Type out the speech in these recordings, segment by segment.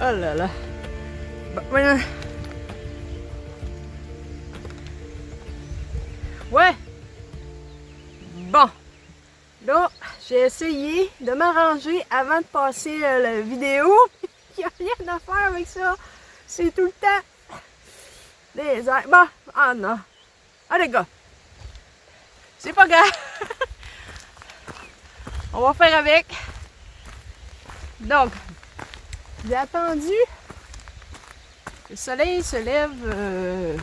Oh là là. Bon, voilà. Ouais. Bon. Là, j'ai essayé de m'arranger avant de passer la vidéo. Il n'y a rien à faire avec ça. C'est tout le temps des airs. Bon, ah non. Ah les gars. C'est pas grave. On va faire avec. Donc, j'ai attendu. Le soleil se lève.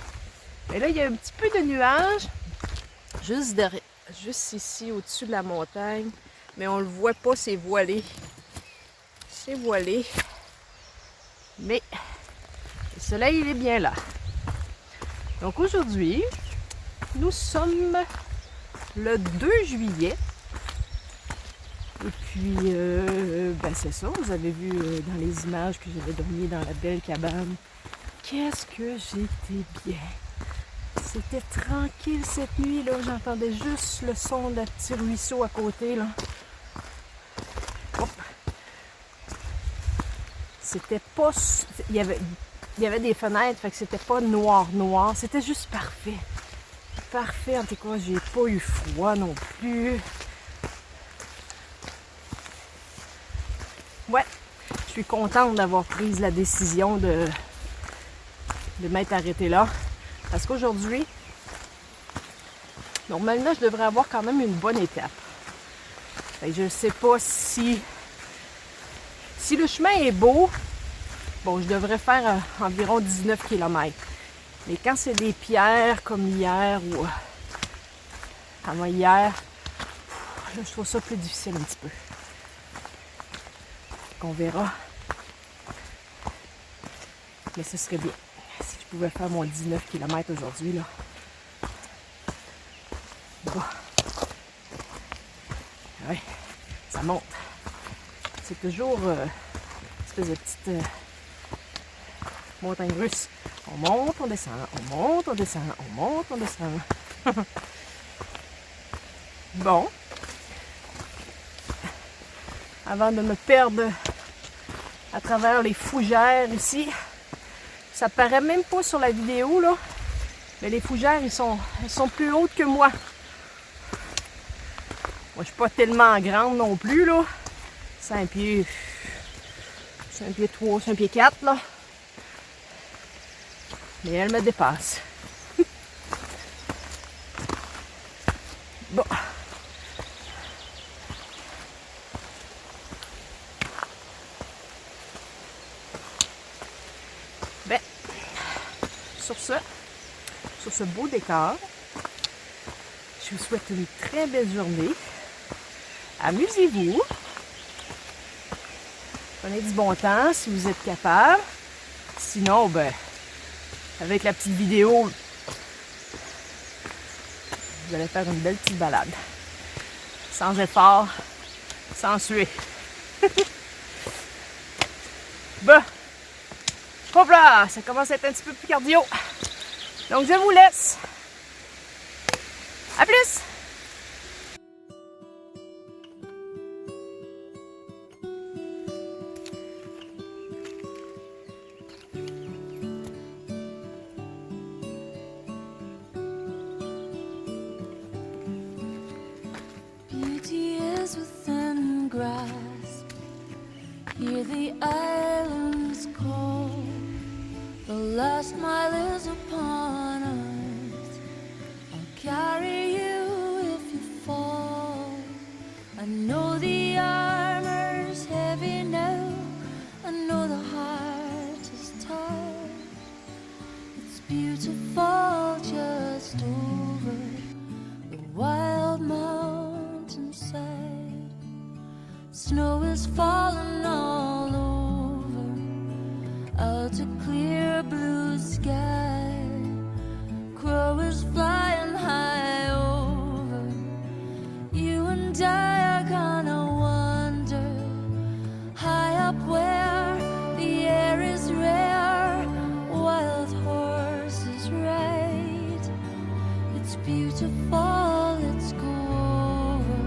Et là, il y a un petit peu de nuages. Juste ici, au-dessus de la montagne. Mais on le voit pas, c'est voilé. C'est voilé. Mais le soleil, il est bien là. Donc aujourd'hui, nous sommes le 2 juillet. Et puis, ben c'est ça, vous avez vu dans les images que j'avais dormi dans la belle cabane. Qu'est-ce que j'étais bien! C'était tranquille cette nuit, là. J'entendais juste le son d'un petit ruisseau à côté, là. Hop. C'était pas... Il y avait des fenêtres, fait que c'était pas noir. C'était juste parfait. Parfait, en tout cas, j'ai pas eu froid non plus. Ouais, je suis contente d'avoir pris la décision de m'être arrêtée là. Parce qu'aujourd'hui, normalement, je devrais avoir quand même une bonne étape. Fait que je ne sais pas si le chemin est beau, bon, je devrais faire environ 19 km. Mais quand c'est des pierres comme hier ou avant hier, là, je trouve ça plus difficile un petit peu. On verra. Mais ce serait bien si je pouvais faire mon 19 km aujourd'hui, là. Bon. Ouais, ça monte. C'est toujours une espèce de petite montagne russe. On monte, on descend, on monte, on descend, on monte, on descend. Bon. Avant de me perdre à travers les fougères ici, ça paraît même pas sur la vidéo, là. Mais les fougères, elles sont plus hautes que moi. Moi, je suis pas tellement grande non plus, là. 5 pieds 3, 5 pieds 4, là. Mais elle me dépasse. Bon. Ben, sur ce beau décor, je vous souhaite une très belle journée. Amusez-vous. Prenez du bon temps si vous êtes capable. Sinon, ben, avec la petite vidéo, vous allez faire une belle petite balade. Sans effort, sans suer. Bon. Hop là, ça commence à être un petit peu plus cardio. Donc, je vous laisse. À plus! Beauty is within grasp. Hear the islands call. The last mile is upon us. I'll carry you if you fall. I know the armor's heavy now. I know the heart is tired. It's beautiful just over the wild mountainside. Snow is falling all over out a clear blue sky. Crow is flying high over. You and I are gonna wander high up where the air is rare. Wild horses ride. It's beautiful, let's go over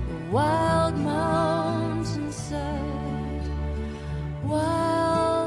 the wild mountainside. Wild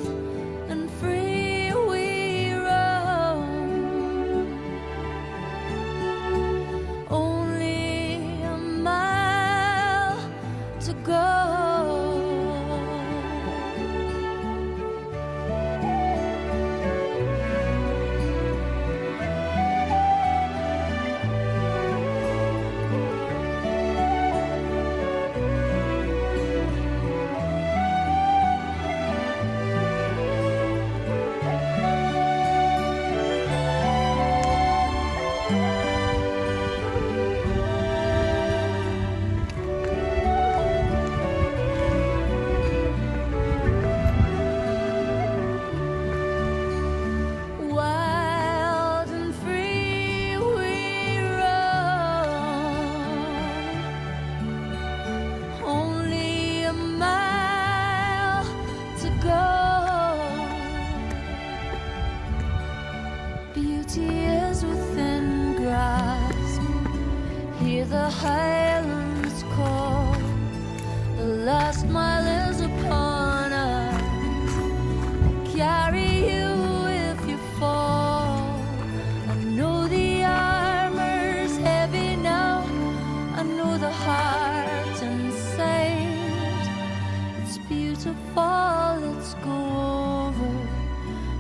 Safety is within grasp. Hear the Highlands call. The last mile is upon us. Carry you if you fall. I know the armor's heavy now. I know the heart inside. It's beautiful, let's go over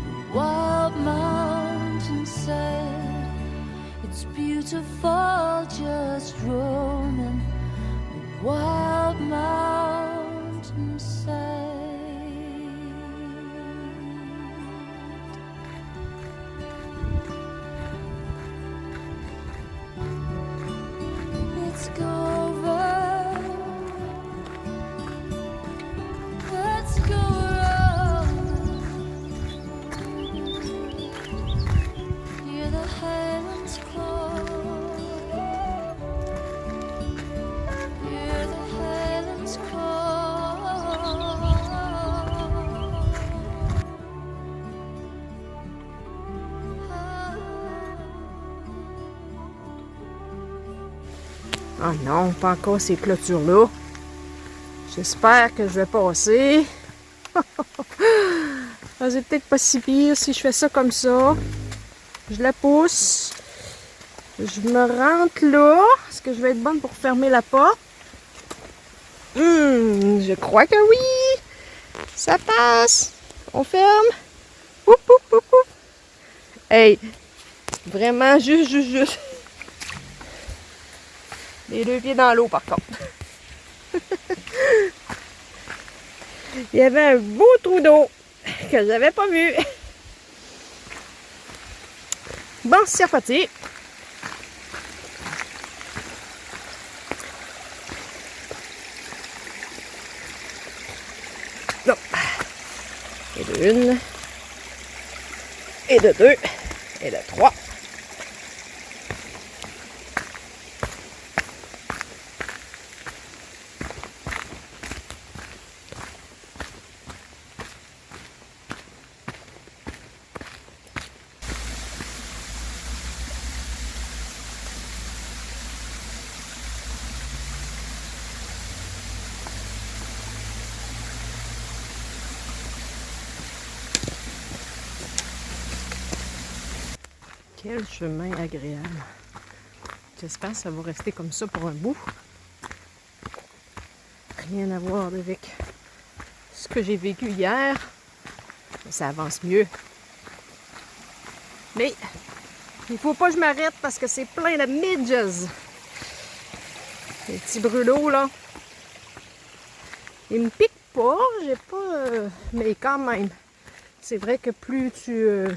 the wild mountainside. It's beautiful, just roaming the wild mountainside. Let's go over. Let's go over. Hear the Highlands call. Hear the Highlands call. Ah non, pas encore ces clôtures-là. J'espère que je vais passer. Ah, c'est peut-être pas si pire si je fais ça comme ça. Je la pousse. Je me rentre là. Est-ce que je vais être bonne pour fermer la porte? Je crois que oui. Ça passe. On ferme. Oup, oup, oup, oup. Hey, vraiment juste. Les deux pieds dans l'eau, par contre. Il y avait un beau trou d'eau que j'avais pas vu. Bon, c'est reparti. Non. Et de une. Et de deux. Et de trois. Quel chemin agréable. J'espère que ça va rester comme ça pour un bout. Rien à voir avec ce que j'ai vécu hier. Mais ça avance mieux. Mais il faut pas que je m'arrête parce que c'est plein de midges. Les petits brûlots là. Ils me piquent pas, j'ai pas. Mais quand même. C'est vrai que plus tu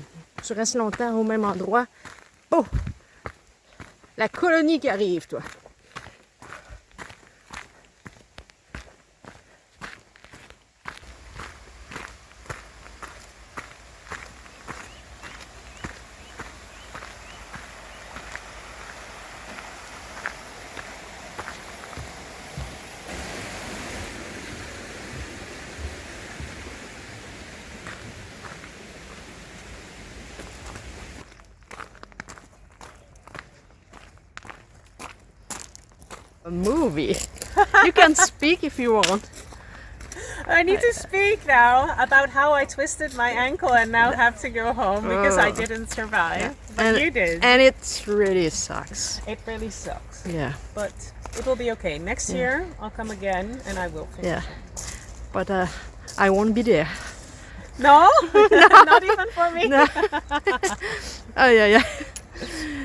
restes longtemps au même endroit. Oh! La colonie qui arrive, toi. A movie. You can speak if you want. I need to speak now about how I twisted my ankle and now have to go home because I didn't survive. But you did. And it really sucks. It really sucks. Yeah. But it will be okay. Next year I'll come again and I will finish Yeah. it. But I won't be there. No? Not even for me? No. Oh, yeah.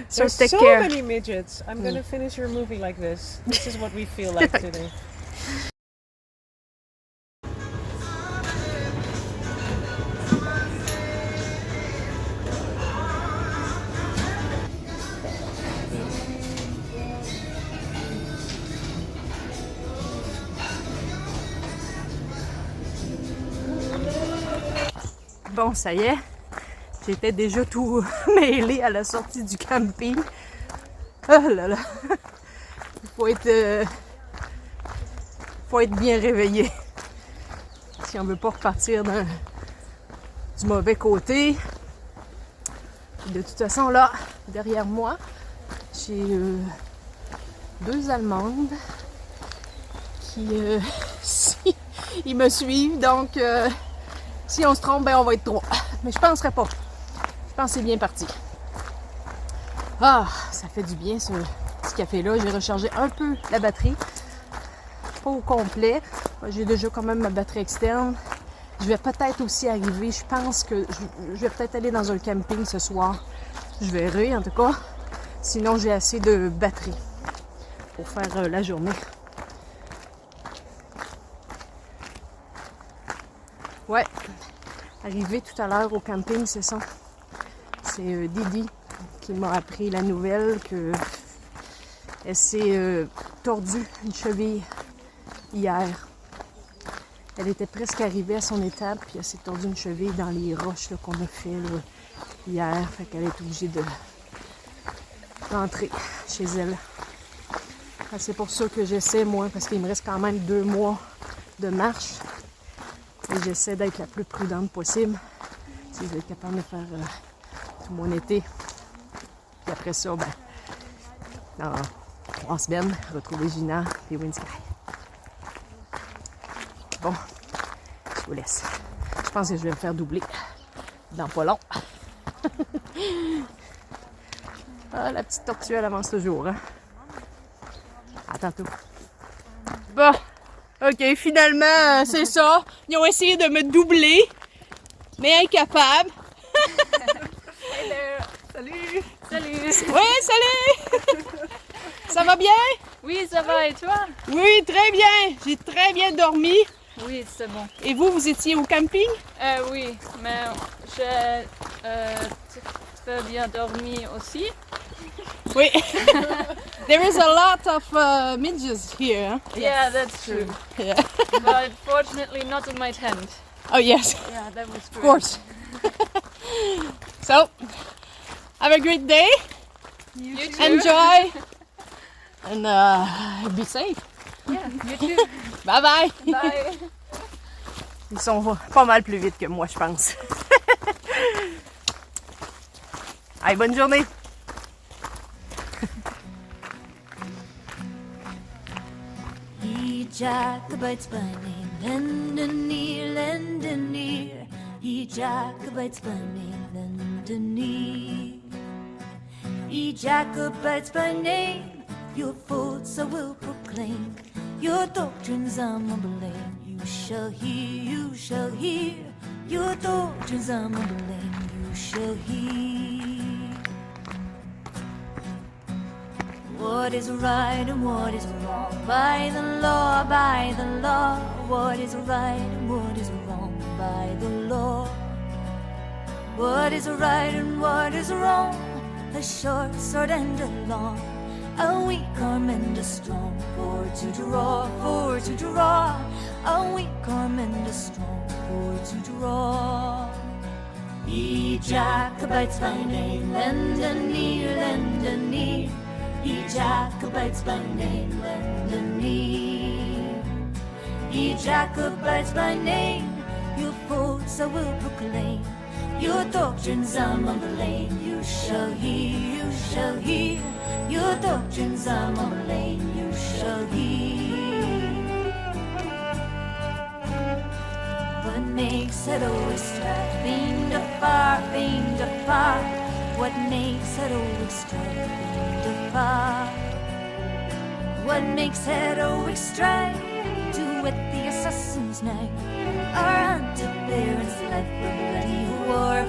So There's take so care. many midgets. I'm gonna finish your movie like this. This is what we feel like today. Bon, ça y est. J'étais déjà tout mêlé à la sortie du camping. Oh là là. Il faut être bien réveillé. Si on veut pas repartir du mauvais côté. De toute façon, là, derrière moi, j'ai 2 Allemandes qui ils me suivent. Donc, si on se trompe, ben on va être 3. Mais je penserais pas. Je pense que c'est bien parti. Ah, ça fait du bien ce petit café-là. J'ai rechargé un peu la batterie. Pas au complet. J'ai déjà quand même ma batterie externe. Je vais peut-être aussi arriver. Je pense que je vais peut-être aller dans un camping ce soir. Je verrai en tout cas. Sinon, j'ai assez de batterie pour faire la journée. Ouais, arrivé tout à l'heure au camping, c'est ça. C'est Didi qui m'a appris la nouvelle que elle s'est tordue une cheville hier. Elle était presque arrivée à son étape, puis elle s'est tordue une cheville dans les roches là, qu'on a fait là, hier. Fait qu'elle est obligée de rentrer chez elle. C'est pour ça que j'essaie, moi, parce qu'il me reste quand même 2 mois de marche. Et j'essaie d'être la plus prudente possible. Si je vais être capable de faire tout mon été. Puis après ça, ben, dans 3 semaines, retrouver Gina et Winsky. Bon, je vous laisse. Je pense que je vais me faire doubler dans pas long. Ah, la petite tortue, elle avance toujours, hein? À tantôt. Bon, ok, finalement, c'est ça. Ils ont essayé de me doubler, mais incapable. Salut! Salut! Oui, salut! Ça va bien? Oui, ça va et toi? Oui, très bien. J'ai très bien dormi. Oui, c'est bon. Et vous, vous étiez au camping? Oui, mais j'ai très bien dormi aussi. Oui. There is a lot of midges here. Huh? Yeah, that's true. Yeah. But fortunately not in my tent. Oh, yes, Yeah, that was of true. course. So, have a great day. You too. Enjoy. And be safe. Yeah, you too. Bye bye. Bye. Ils sont pas mal plus vite que moi, je pense. Allez, bonne journée. Ye Jacobites by name, lend an ear, lend an ear. Ye Jacobites by name, lend an ear. Ye Jacobites by name, your faults I will proclaim. Your doctrines I'm unblame. You shall hear, you shall hear. Your doctrines I'm unblame. You shall hear. What is right and what is wrong? By the law, by the law. What is right and what is wrong? By the law. What is right and what is wrong? A short sword and a long. A weak arm and a strong. For to draw, for to draw. A weak arm and a strong. For to draw. Ye Jacobites by name, lend an ear, lend an ear. Ye Jacobites by name, lend an ear. Ye Jacobites by name, your faults I will proclaim. Your doctrines I'm unblame. You shall hear, you shall hear. Your doctrines I'm unblame. You shall hear. What makes it always strive? Fiend afar, fiend afar. What makes it always strive? Fiend afar. What makes it always strive? To whet the assassin's knife. Our antiparents life bloody war.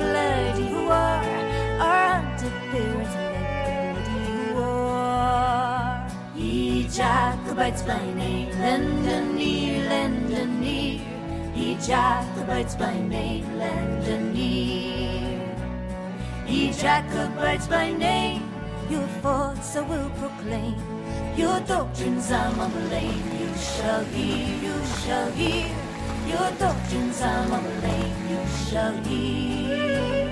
Our antiparents life bloody war. Ye Jacobites by name, lend an ear, lend an ear. Ye Jacobites by name, lend an ear. Ye Jacobites by name, your faults I will proclaim. Your doctrines I'm unblame. You shall hear, you shall hear. Your doctrines I'm unblame. You shall hear.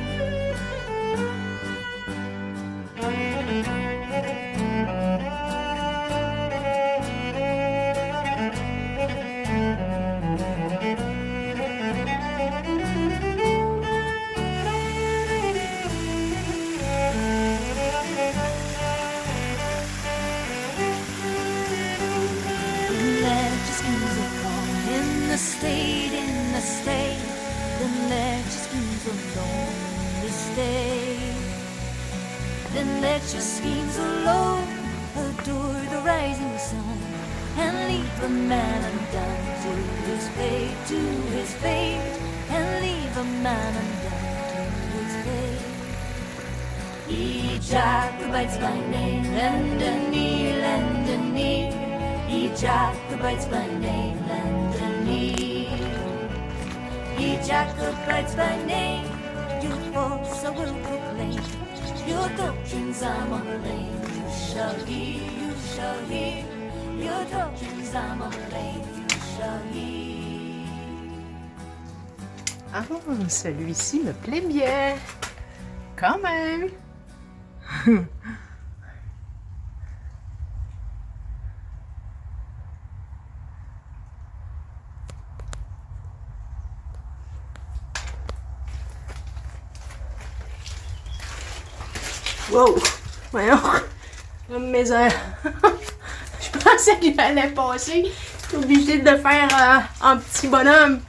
Then let your schemes alone. Adore the rising sun and leave a man undone to his fate, to his fate, and leave a man undone to his fate. He Jacobites by name, lend an ear, lend an ear. He Jacobites by name, lend an ear. He Jacobites by name, your force I will proclaim. Your doctrines I'm on blame. You shall hear, you shall hear. Your doctrines I'm on blame. You shall hear. Ah, celui-ci me plaît bien. Quand même. Wow! Voyons! Comme mes heures. Je pensais qu'il allait passer. Je suis obligée de le faire en petit bonhomme.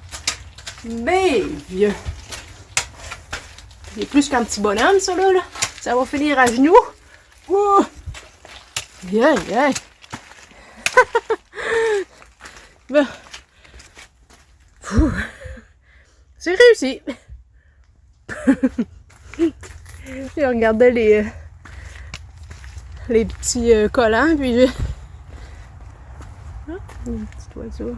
Mais vieux. Il est plus qu'un petit bonhomme, ça là. Ça va finir à genoux. Ouh! Yeah, yeah. Bon. Ouh. C'est réussi. J'ai regardé les petits collants, puis j'ai... Ah, un petit oiseau.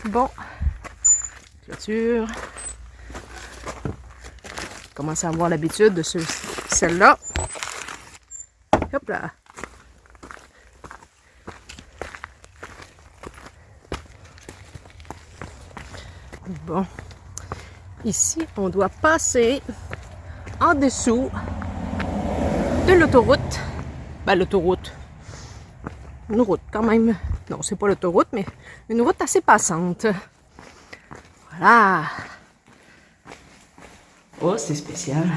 Bon. Clôture. Je commence à avoir l'habitude de celle-là. Hop là. Bon. Ici, on doit passer en dessous de l'autoroute. Ben, l'autoroute. Une route quand même. Non, c'est pas l'autoroute, mais une route assez passante. Voilà. Oh, c'est spécial.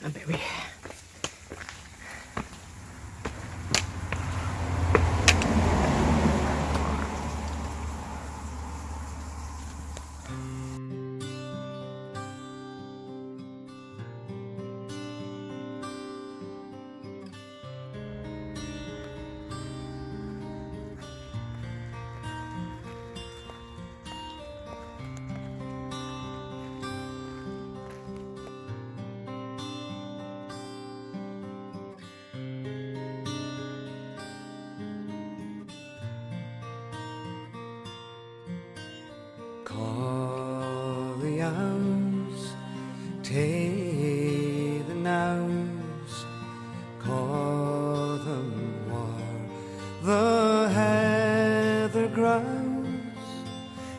Ah ben oui. Call the owls, take the nows, call them war, the heather grouse,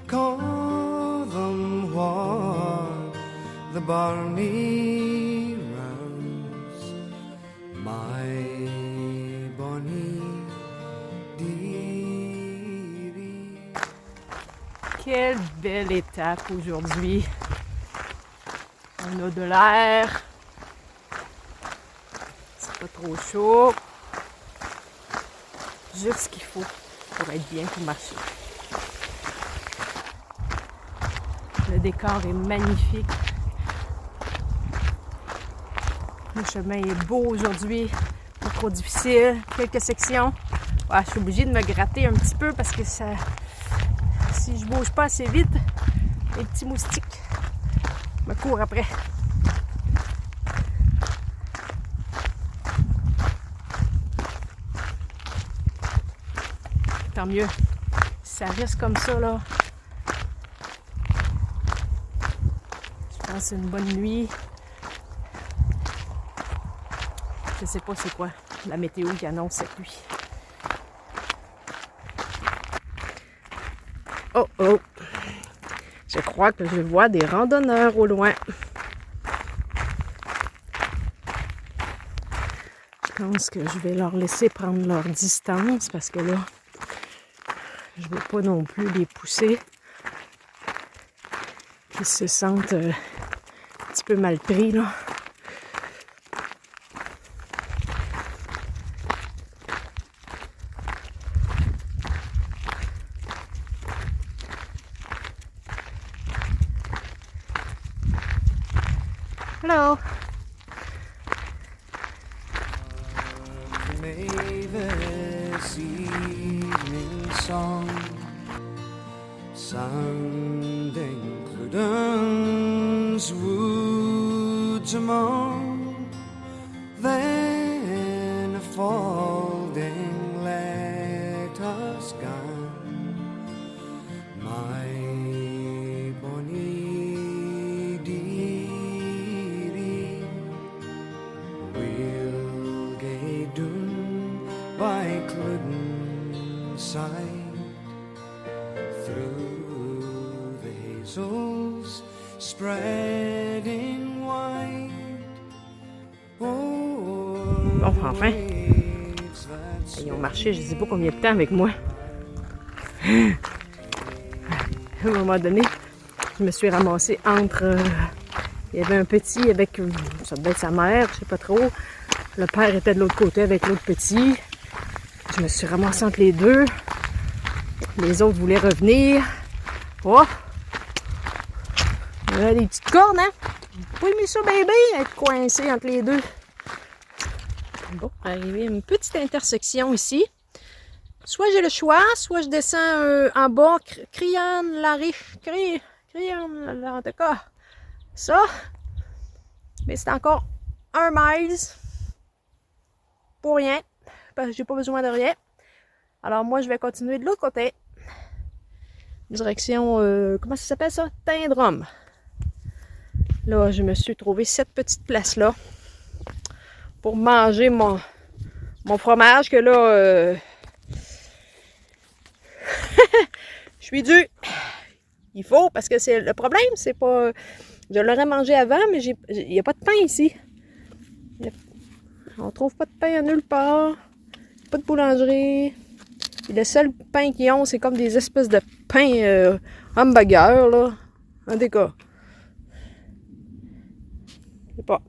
call them war, the barley rouse, my bonny dearie. Quelle belle étape aujourd'hui. On a de l'air. C'est pas trop chaud. Juste ce qu'il faut pour être bien pour marcher. Le décor est magnifique. Le chemin est beau aujourd'hui. Pas trop difficile. Quelques sections. Ouais, je suis obligée de me gratter un petit peu parce que ça... Si je bouge pas assez vite, les petits moustiques me courent après. Tant mieux. Si ça reste comme ça, là, je pense que c'est une bonne nuit. Je sais pas c'est quoi la météo qui annonce cette nuit. Oh oh! Je crois que je vois des randonneurs au loin. Je pense que je vais leur laisser prendre leur distance parce que là, je ne veux pas non plus les pousser. Ils se sentent un petit peu mal pris, là. Hello. Mavis evening song, sounding Cluden's woods among, then a folding let us gone, my bonny dearie, we'll gae doon by Cluden side, through the hazels spreading wide. Bon, enfin. Ils ont marché je sais pas combien de temps avec moi. À un moment donné, je me suis ramassée entre... il y avait un petit avec... ça devait être sa mère, je sais pas trop. Le père était de l'autre côté avec l'autre petit. Je me suis ramassée entre les deux. Les autres voulaient revenir. Oh! Il y a des petites cornes, hein? Vous pouvez mettre ça, bébé, être coincé entre les deux. Bon, arrivé à une petite intersection ici. Soit j'ai le choix, soit je descends en bas, criant la riche, criant en tout cas, ça. Mais c'est encore 1 mile pour rien, parce que j'ai pas besoin de rien. Alors moi, je vais continuer de l'autre côté. Direction, comment ça s'appelle ça? Tindrum. Là, je me suis trouvé cette petite place-là pour manger mon fromage que là, je suis due. Il faut, parce que c'est le problème, c'est pas... Je l'aurais mangé avant, mais il n'y a pas de pain ici. On trouve pas de pain à nulle part. Pas de boulangerie. Et le seul pain qu'ils ont, c'est comme des espèces de pain hamburger, là. En tout cas. Je sais pas.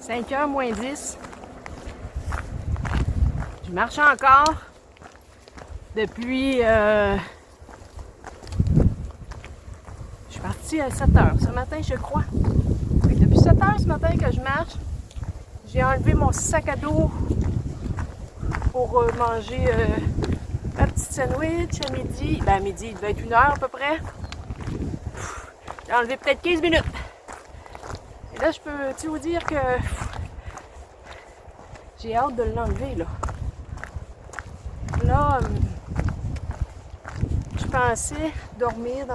5h moins 10. Je marche encore depuis... Je suis partie à 7h ce matin, je crois. Fait que depuis 7h ce matin que je marche, j'ai enlevé mon sac à dos pour manger un petit sandwich à midi. Ben à midi, il devait être 1h à peu près. J'ai enlevé peut-être 15 minutes. Et là, je peux-tu vous dire que j'ai hâte de l'enlever, là. Là, je pensais dormir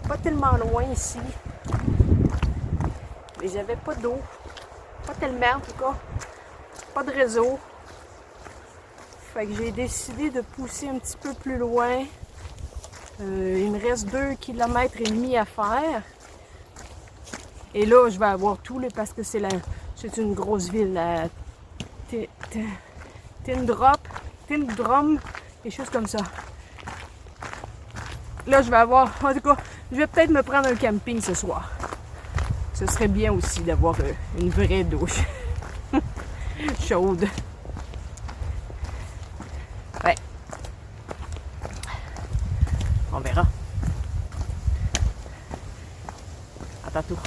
pas tellement loin ici. Mais j'avais pas d'eau. Pas tellement, en tout cas. Pas de réseau. Fait que j'ai décidé de pousser un petit peu plus loin. Il me reste 2,5 km à faire. Et là, je vais avoir tout, là, parce que c'est une grosse ville, la Tindrum, des choses comme ça. Là, je vais avoir, en tout cas, je vais peut-être me prendre un camping ce soir. Ce serait bien aussi d'avoir une vraie douche chaude. Ouais. On verra. À tantôt.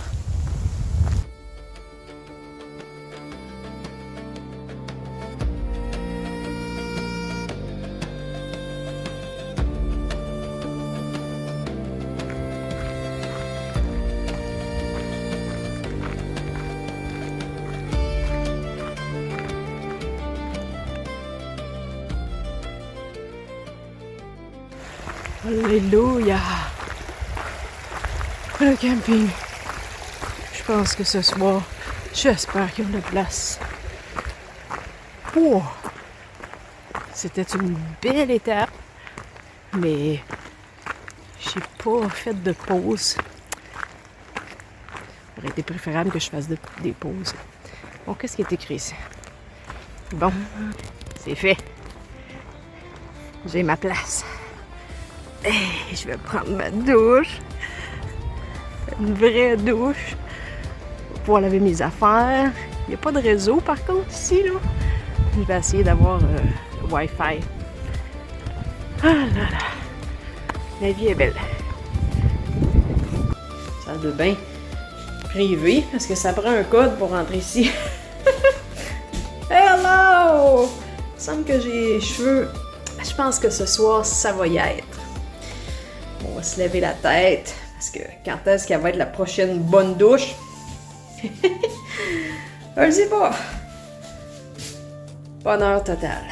Alléluia! Le camping. Je pense que ce soir, j'espère qu'il y a de la place. Oh! C'était une belle étape, mais j'ai pas fait de pause. Il aurait été préférable que je fasse des pauses. Bon, qu'est-ce qui est écrit ici? Bon, c'est fait. J'ai ma place. Et je vais prendre ma douche. Une vraie douche. Pour pouvoir laver mes affaires. Il n'y a pas de réseau par contre ici, là. Je vais essayer d'avoir le Wi-Fi. Ah là là. La vie est belle. Salle de bain privée, parce que ça prend un code pour rentrer ici. Hello! Il me semble que j'ai les cheveux. Je pense que ce soir, ça va y être. On va se lever la tête, parce que quand est-ce qu'elle va être la prochaine bonne douche? Je ne sais pas. Bonheur total.